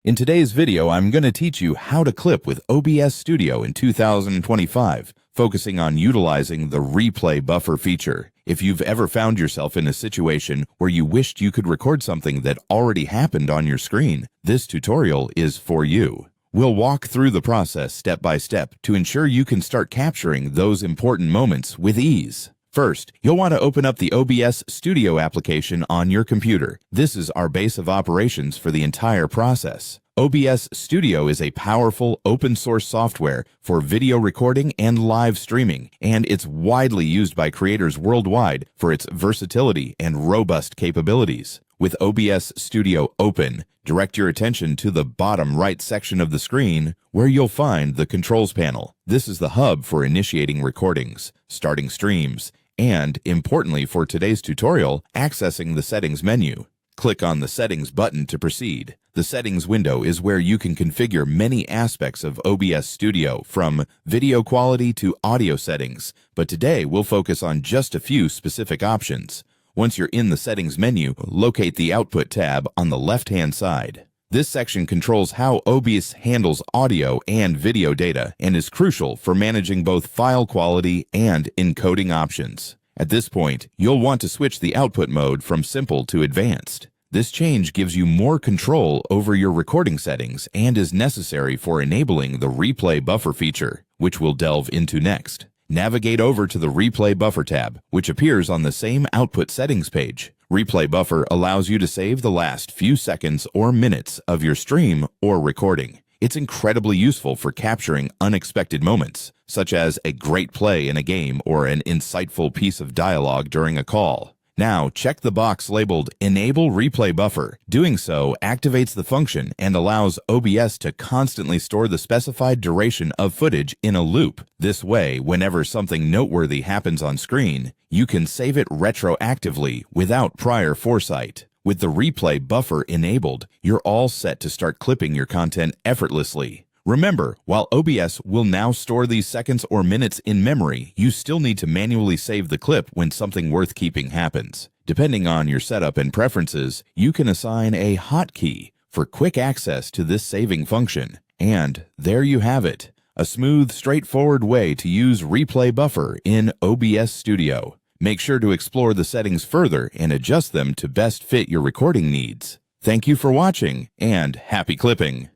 In today's video, I'm going to teach you how to clip with OBS Studio in 2025, focusing on utilizing the replay buffer feature. If you've ever found yourself in a situation where you wished you could record something that already happened on your screen, this tutorial is for you. We'll walk through the process step by step to ensure you can start capturing those important moments with ease. First, you'll want to open up the OBS Studio application on your computer. This is our base of operations for the entire process. OBS Studio is a powerful open-source software for video recording and live streaming, and it's widely used by creators worldwide for its versatility and robust capabilities. With OBS Studio open, direct your attention to the bottom right section of the screen where you'll find the Controls panel. This is the hub for initiating recordings, starting streams, and, importantly for today's tutorial, accessing the Settings menu. Click on the Settings button to proceed. The Settings window is where you can configure many aspects of OBS Studio, from video quality to audio settings, but today we'll focus on just a few specific options. Once you're in the Settings menu, locate the Output tab on the left-hand side. This section controls how OBS handles audio and video data and is crucial for managing both file quality and encoding options. At this point, you'll want to switch the output mode from Simple to Advanced. This change gives you more control over your recording settings and is necessary for enabling the Replay Buffer feature, which we'll delve into next. Navigate over to the Replay Buffer tab, which appears on the same Output Settings page. Replay Buffer allows you to save the last few seconds or minutes of your stream or recording. It's incredibly useful for capturing unexpected moments, such as a great play in a game or an insightful piece of dialogue during a call. Now, check the box labeled Enable Replay Buffer. Doing so activates the function and allows OBS to constantly store the specified duration of footage in a loop. This way, whenever something noteworthy happens on screen, you can save it retroactively without prior foresight. With the Replay Buffer enabled, you're all set to start clipping your content effortlessly. Remember, while OBS will now store these seconds or minutes in memory, you still need to manually save the clip when something worth keeping happens. Depending on your setup and preferences, you can assign a hotkey for quick access to this saving function. And there you have it, a smooth, straightforward way to use Replay Buffer in OBS Studio. Make sure to explore the settings further and adjust them to best fit your recording needs. Thank you for watching, and happy clipping!